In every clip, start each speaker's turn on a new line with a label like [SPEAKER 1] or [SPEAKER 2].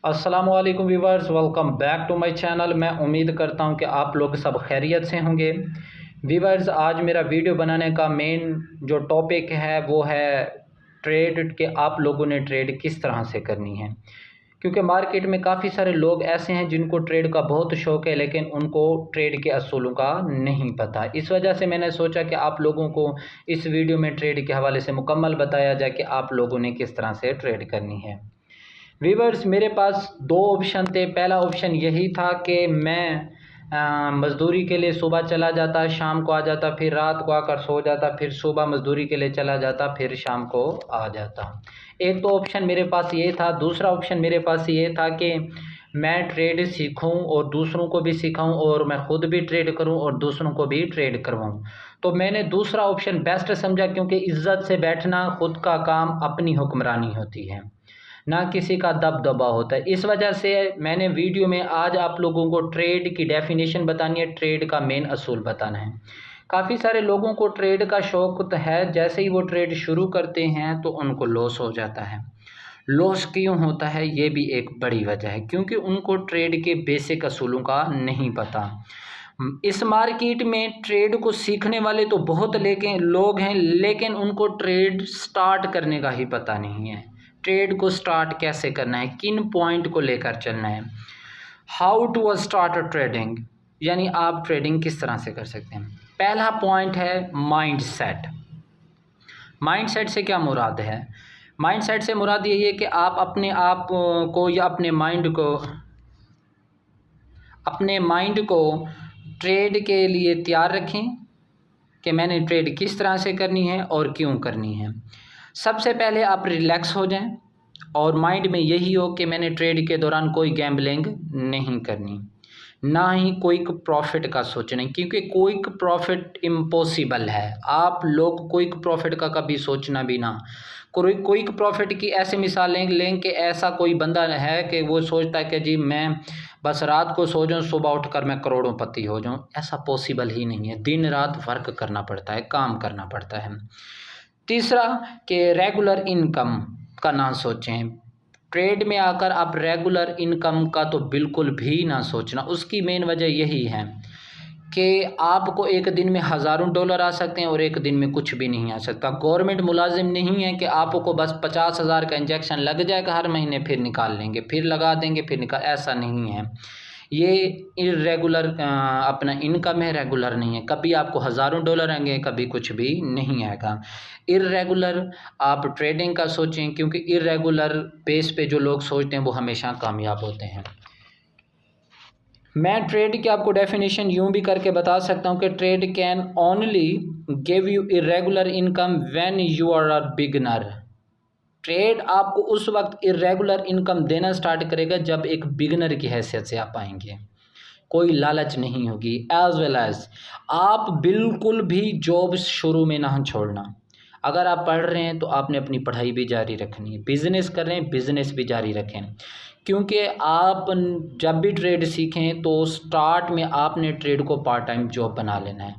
[SPEAKER 1] अस्सलामुअलैकुम viewers, welcome back to my channel. मैं उम्मीद करता हूं कि आप लोग सब खैरियत से होंगे। व्यूवर्स, आज मेरा वीडियो बनाने का मेन जो टॉपिक है वो है ट्रेड के आप लोगों ने ट्रेड किस तरह से करनी है। क्योंकि मार्केट में काफ़ी सारे लोग ऐसे हैं जिनको ट्रेड का बहुत शौक़ है, लेकिन उनको ट्रेड के असूलों का नहीं पता। इस वजह से मैंने सोचा कि आप लोगों को इस वीडियो में ट्रेड के हवाले से मुकम्मल बताया जाए कि आप लोगों ने किस तरह से ट्रेड करनी है। वीवर्स, मेरे पास दो ऑप्शन थे। पहला ऑप्शन यही था कि मैं मज़दूरी के लिए सुबह चला जाता, शाम को आ जाता, फिर रात को आकर सो जाता, फिर सुबह मज़दूरी के लिए चला जाता, फिर शाम को आ जाता। एक तो ऑप्शन मेरे पास ये था। दूसरा ऑप्शन मेरे पास ये था कि मैं ट्रेड सीखूं और दूसरों को भी सिखाऊं, और मैं ख़ुद भी ट्रेड करूं और दूसरों को भी ट्रेड करवाऊं। तो मैंने दूसरा ऑप्शन बेस्ट समझा, क्योंकि इज़्ज़त से बैठना, ख़ुद का काम, अपनी हुक्मरानी होती है, ना किसी का दबदबा होता है। इस वजह से मैंने वीडियो में आज आप लोगों को ट्रेड की डेफिनेशन बतानी है, ट्रेड का मेन असूल बताना है। काफ़ी सारे लोगों को ट्रेड का शौक़ तो है, जैसे ही वो ट्रेड शुरू करते हैं तो उनको लॉस हो जाता है। लॉस क्यों होता है, ये भी एक बड़ी वजह है, क्योंकि उनको ट्रेड के बेसिक असूलों का नहीं पता। इस मार्केट में ट्रेड को सीखने वाले तो बहुत लोग हैं, लेकिन उनको ट्रेड स्टार्ट करने का ही पता नहीं है। ट्रेड को स्टार्ट कैसे करना है, किन पॉइंट को लेकर चलना है। How to start a trading, यानी आप ट्रेडिंग किस तरह से कर सकते हैं। पहला पॉइंट है माइंड सेट। माइंड सेट से क्या मुराद है? माइंड सेट से मुराद यही है कि आप अपने आप को या अपने माइंड को ट्रेड के लिए तैयार रखें कि मैंने ट्रेड किस तरह से करनी है और क्यों करनी है। सबसे पहले आप रिलैक्स हो जाएं और माइंड में यही हो कि मैंने ट्रेड के दौरान कोई गैम्बलिंग नहीं करनी, ना ही क्विक प्रॉफिट का सोचना, क्योंकि क्विक प्रॉफिट इम्पॉसिबल है। आप लोग क्विक प्रॉफिट का कभी सोचना भी ना। क्विक प्रॉफिट की ऐसे मिसाल लें कि ऐसा कोई बंदा है कि वो सोचता है कि जी मैं बस रात को सो जाऊँ, सुबह उठकर मैं करोड़पति हो जाऊँ। ऐसा पॉसिबल ही नहीं है। दिन रात वर्क करना पड़ता है, काम करना पड़ता है। तीसरा कि रेगुलर इनकम का ना सोचें। ट्रेड में आकर आप रेगुलर इनकम का तो बिल्कुल भी ना सोचना। उसकी मेन वजह यही है कि आपको एक दिन में हज़ारों डॉलर आ सकते हैं और एक दिन में कुछ भी नहीं आ सकता। गवर्नमेंट मुलाजिम नहीं है कि आपको बस 50,000 का इंजेक्शन लग जाएगा हर महीने, फिर निकाल लेंगे, फिर लगा देंगे, फिर निकाल, ऐसा नहीं है। ये इर्रेगुलर अपना इनकम है, रेगुलर नहीं है। कभी आपको हज़ारों डॉलर आएंगे, कभी कुछ भी नहीं आएगा। इर्रेगुलर आप ट्रेडिंग का सोचें, क्योंकि इर्रेगुलर बेस पे जो लोग सोचते हैं वो हमेशा कामयाब होते हैं। मैं ट्रेड की आपको डेफिनेशन यूँ भी करके बता सकता हूँ कि trade can only give you irregular income when you are a beginner. Trade आपको उस वक्त इर्रेगुलर इनकम देना स्टार्ट करेगा जब एक बिगिनर की हैसियत से आप आएंगे। कोई लालच नहीं होगी। एज वेल एज आप बिल्कुल भी जॉब शुरू में ना छोड़ना। अगर आप पढ़ रहे हैं तो आपने अपनी पढ़ाई भी जारी रखनी है। बिज़नेस कर रहे हैं, बिज़नेस भी जारी रखें, क्योंकि आप जब भी ट्रेड सीखें तो स्टार्ट में आपने ट्रेड को पार्ट टाइम जॉब बना लेना है,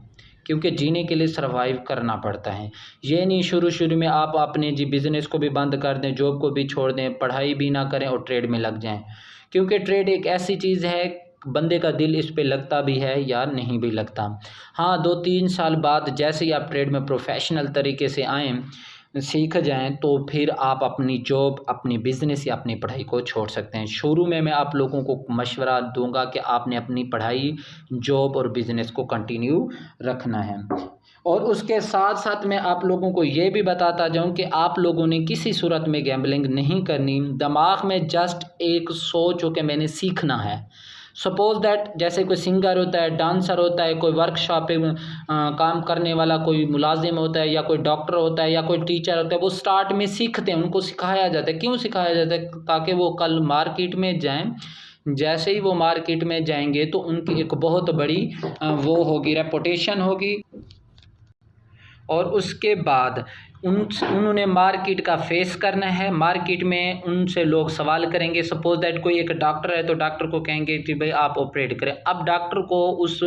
[SPEAKER 1] क्योंकि जीने के लिए सर्वाइव करना पड़ता है। ये नहीं शुरू में आप अपने बिज़नेस को भी बंद कर दें, जॉब को भी छोड़ दें, पढ़ाई भी ना करें और ट्रेड में लग जाएं। क्योंकि ट्रेड एक ऐसी चीज़ है, बंदे का दिल इस पे लगता भी है या नहीं भी लगता। हाँ, 2-3 साल बाद जैसे ही आप ट्रेड में प्रोफेशनल तरीके से आएँ, सीख जाएं, तो फिर आप अपनी जॉब, अपनी बिज़नेस या अपनी पढ़ाई को छोड़ सकते हैं। शुरू में मैं आप लोगों को मशवरा दूंगा कि आपने अपनी पढ़ाई, जॉब और बिज़नेस को कंटिन्यू रखना है। और उसके साथ साथ मैं आप लोगों को ये भी बताता जाऊं कि आप लोगों ने किसी सूरत में गैम्बलिंग नहीं करनी। दिमाग में जस्ट एक सोच हो कि मैंने सीखना है। सपोज़ दैट जैसे कोई सिंगर होता है, डांसर होता है, कोई वर्कशॉप पे काम करने वाला कोई मुलाजिम होता है, या कोई डॉक्टर होता है, या कोई टीचर होता है, वो स्टार्ट में सीखते हैं, उनको सिखाया जाता है। क्यों सिखाया जाता है? ताकि वो कल मार्केट में जाएं। जैसे ही वो मार्केट में जाएंगे तो उनकी एक बहुत बड़ी वो होगी, रेपुटेशन होगी, और उसके बाद उन्होंने मार्केट का फेस करना है। मार्केट में उनसे लोग सवाल करेंगे। सपोज दैट कोई एक डॉक्टर है तो डॉक्टर को कहेंगे कि भाई आप ऑपरेट करें। अब डॉक्टर को उस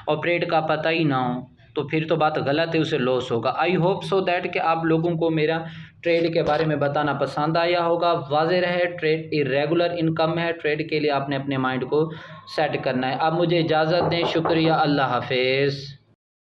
[SPEAKER 1] ऑपरेट का पता ही ना हो तो फिर तो बात गलत है, उसे लॉस होगा। आई होप सो दैट कि आप लोगों को मेरा ट्रेड के बारे में बताना पसंद आया होगा। वाज़ेह रहे, ट्रेड इरेगुलर इनकम है। ट्रेड के लिए आपने अपने माइंड को सेट करना है। अब मुझे इजाज़त दें, शुक्रिया, अल्लाह हाफिज़।